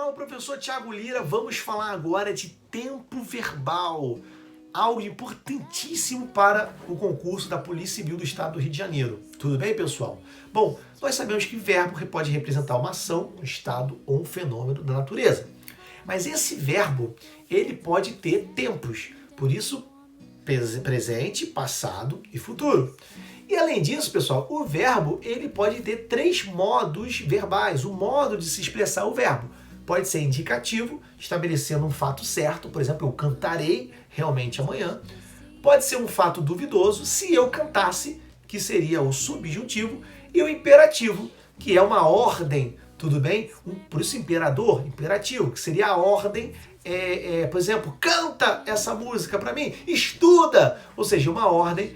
canal Professor Thiago Lira, vamos falar agora de tempo verbal, algo importantíssimo para o concurso da Polícia Civil do Estado do Rio de Janeiro. Tudo bem, pessoal? Bom, nós sabemos que verbo pode representar uma ação, um estado ou um fenômeno da natureza. Mas esse verbo, ele pode ter tempos, por isso presente, passado e futuro. E além disso, pessoal, o verbo ele pode ter 3 modos verbais, o modo de se expressar o verbo. Pode ser indicativo, estabelecendo um fato certo, por exemplo, eu cantarei realmente amanhã. Pode ser um fato duvidoso, se eu cantasse, que seria o subjuntivo, e o imperativo, que é uma ordem, tudo bem? Por isso imperador, imperativo, que seria a ordem, por exemplo, canta essa música para mim, estuda, ou seja, uma ordem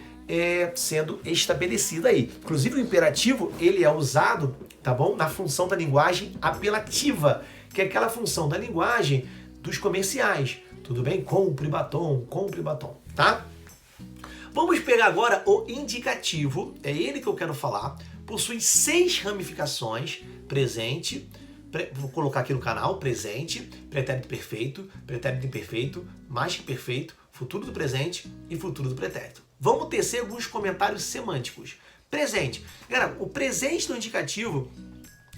sendo estabelecida aí. Inclusive o imperativo, ele é usado, tá bom? Na função da linguagem apelativa, que é aquela função da linguagem dos comerciais, tudo bem? Compre batom, tá? Vamos pegar agora o indicativo, é ele que eu quero falar, possui 6 ramificações, presente, vou colocar aqui no canal, presente, pretérito perfeito, pretérito imperfeito, mais que perfeito, futuro do presente e futuro do pretérito. Vamos tecer alguns comentários semânticos. Presente. Galera, o presente do indicativo,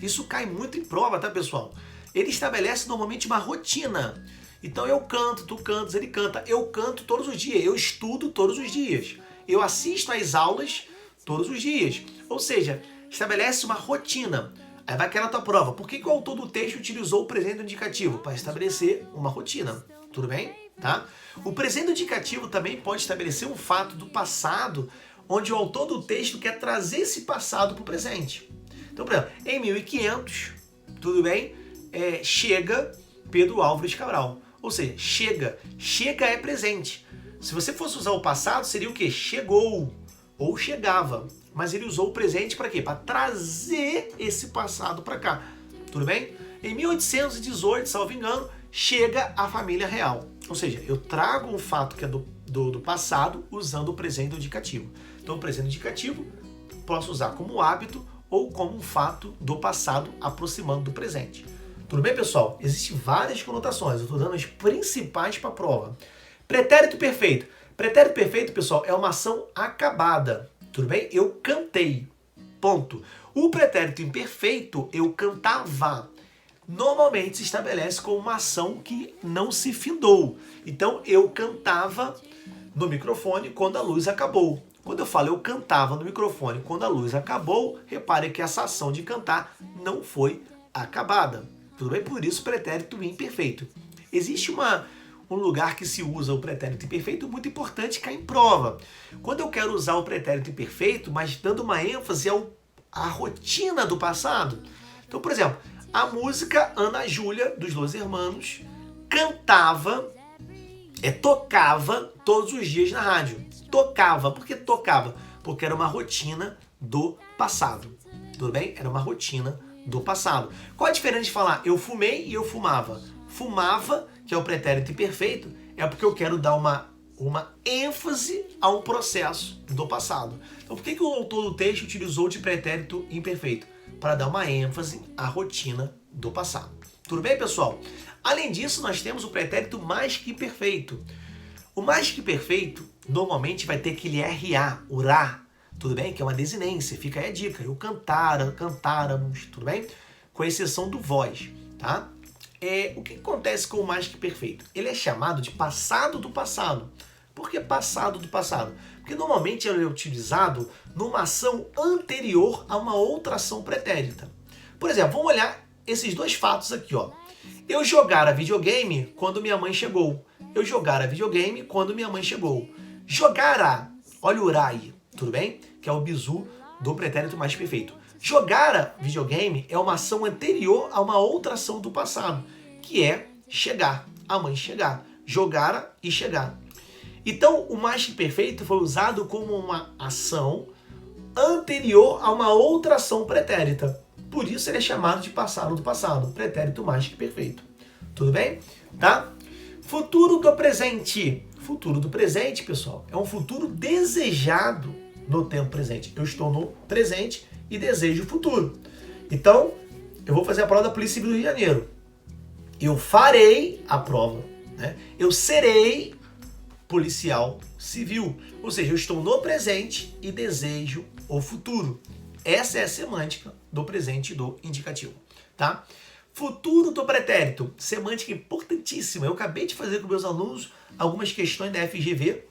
isso cai muito em prova, tá, pessoal? Ele estabelece normalmente uma rotina. Então eu canto, tu cantas, ele canta. Eu canto todos os dias, eu estudo todos os dias. Eu assisto às aulas todos os dias. Ou seja, estabelece uma rotina. Aí vai cair na tua prova. Por que o autor do texto utilizou o presente do indicativo? Para estabelecer uma rotina. Tudo bem? Tá? O presente indicativo também pode estabelecer um fato do passado, onde o autor do texto quer trazer esse passado para o presente. Então, por exemplo, em 1500, tudo bem? Chega Pedro Álvares Cabral. Ou seja, chega é presente. Se você fosse usar o passado, seria o quê? Chegou ou chegava. Mas ele usou o presente para quê? Para trazer esse passado para cá. Tudo bem? Em 1818, salvo engano, chega a família real. Ou seja, eu trago um fato que é do passado usando o presente indicativo. Então, o presente indicativo posso usar como hábito ou como um fato do passado aproximando do presente. Tudo bem, pessoal? Existem várias conotações. Eu estou dando as principais para a prova. Pretérito perfeito. Pretérito perfeito, pessoal, é uma ação acabada. Tudo bem? Eu cantei. Ponto. O pretérito imperfeito, eu cantava. Normalmente se estabelece como uma ação que não se findou. Então, eu cantava no microfone quando a luz acabou. Quando eu falo eu cantava no microfone quando a luz acabou, repare que essa ação de cantar não foi acabada. Tudo bem? Por isso, pretérito imperfeito. Existe um lugar que se usa o pretérito imperfeito muito importante que é em prova. Quando eu quero usar o pretérito imperfeito, mas dando uma ênfase à rotina do passado. Então, por exemplo, a música Ana Júlia, dos Los Hermanos, tocava todos os dias na rádio. Tocava. Por que tocava? Porque era uma rotina do passado. Tudo bem? Era uma rotina do passado. Qual a diferença de falar eu fumei e eu fumava? Fumava, que é o pretérito imperfeito, é porque eu quero dar uma ênfase a um processo do passado. Então, por que o autor do texto utilizou de pretérito imperfeito? Para dar uma ênfase à rotina do passado. Tudo bem, pessoal? Além disso, nós temos o pretérito mais que perfeito. O mais que perfeito, normalmente, vai ter aquele RA, o RA, tudo bem? Que é uma desinência, fica aí a dica. Eu cantáramos, tudo bem? Com exceção do voz, tá? O que acontece com o mais que perfeito? Ele é chamado de passado do passado. Por que passado do passado? Porque normalmente ele é utilizado numa ação anterior a uma outra ação pretérita. Por exemplo, vamos olhar esses 2 fatos aqui, ó. Eu jogara videogame quando minha mãe chegou. Eu jogara videogame quando minha mãe chegou. Jogara, olha o urai, tudo bem? Que é o bizu do pretérito mais perfeito. Jogara videogame é uma ação anterior a uma outra ação do passado, que é chegar, a mãe chegar. Jogara e chegar. Então, o mais que perfeito foi usado como uma ação anterior a uma outra ação pretérita. Por isso ele é chamado de passado do passado, pretérito mais que perfeito. Tudo bem? Tá? Futuro do presente. Futuro do presente, pessoal, é um futuro desejado no tempo presente. Eu estou no presente e desejo o futuro. Então, eu vou fazer a prova da Polícia Civil do Rio de Janeiro. Eu farei a prova, né? Eu serei policial civil. Ou seja, eu estou no presente e desejo o futuro. Essa é a semântica do presente e do indicativo, tá? Futuro do pretérito, semântica importantíssima. Eu acabei de fazer com meus alunos algumas questões da FGV,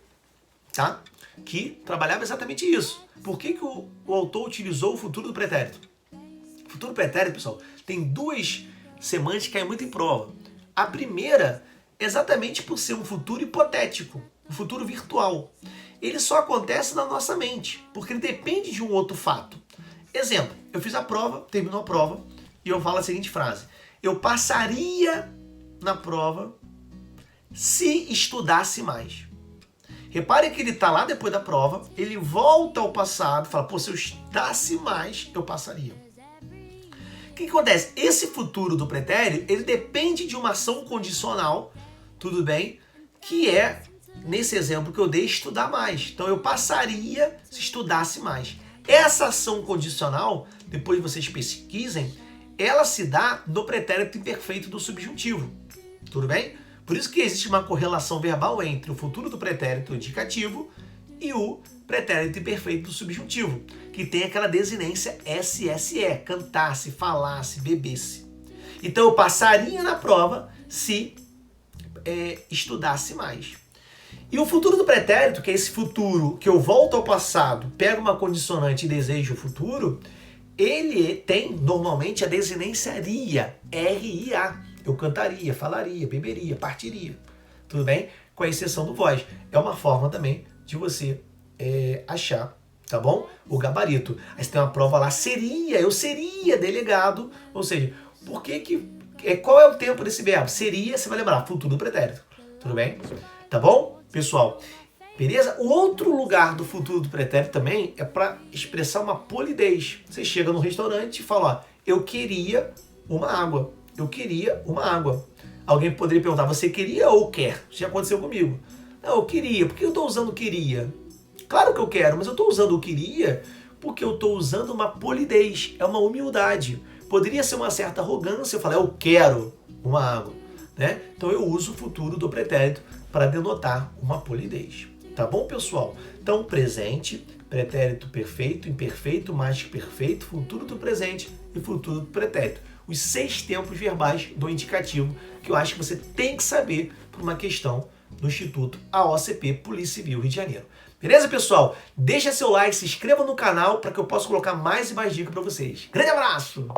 tá? Que trabalhava exatamente isso. Por que o autor utilizou o futuro do pretérito? O futuro do pretérito, pessoal, tem duas semânticas que caem muito em prova. A primeira, exatamente por ser um futuro hipotético, um futuro virtual. Ele só acontece na nossa mente, porque ele depende de um outro fato. Exemplo, eu fiz a prova, terminou a prova, e eu falo a seguinte frase: eu passaria na prova se estudasse mais. Repare que ele está lá depois da prova, ele volta ao passado, fala, pô, se eu estudasse mais, eu passaria. O que acontece? Esse futuro do pretérito, ele depende de uma ação condicional, tudo bem, que é, nesse exemplo que eu dei, estudar mais. Então eu passaria se estudasse mais. Essa ação condicional, depois vocês pesquisem, ela se dá no pretérito imperfeito do subjuntivo, tudo bem? Por isso que existe uma correlação verbal entre o futuro do pretérito indicativo e o pretérito imperfeito do subjuntivo, que tem aquela desinência SSE, cantasse, falasse, bebesse. Então eu passaria na prova se estudasse mais. E o futuro do pretérito, que é esse futuro que eu volto ao passado, pego uma condicionante e desejo o futuro, ele tem normalmente a desinência ria, R-I-A. Eu cantaria, falaria, beberia, partiria. Tudo bem? Com a exceção do voz. É uma forma também de você achar, tá bom? O gabarito. Aí você tem uma prova lá, eu seria delegado. Ou seja, por que qual é o tempo desse verbo? Seria, você vai lembrar, futuro do pretérito. Tudo bem? Tá bom, pessoal? Beleza? O outro lugar do futuro do pretérito também é para expressar uma polidez. Você chega no restaurante e fala, ó, eu queria uma água. Eu queria uma água. Alguém poderia perguntar, você queria ou quer? Isso já aconteceu comigo. Não, eu queria. Por que eu estou usando queria? Claro que eu quero, mas eu estou usando o queria porque eu estou usando uma polidez. É uma humildade. Poderia ser uma certa arrogância eu falar, eu quero uma água. Né? Então eu uso o futuro do pretérito para denotar uma polidez. Tá bom, pessoal? Então, presente, pretérito perfeito, imperfeito, mais que perfeito, futuro do presente e futuro do pretérito. Os 6 tempos verbais do indicativo que eu acho que você tem que saber por uma questão do Instituto AOCP Polícia Civil Rio de Janeiro. Beleza, pessoal? Deixa seu like, se inscreva no canal para que eu possa colocar mais e mais dicas para vocês. Grande abraço!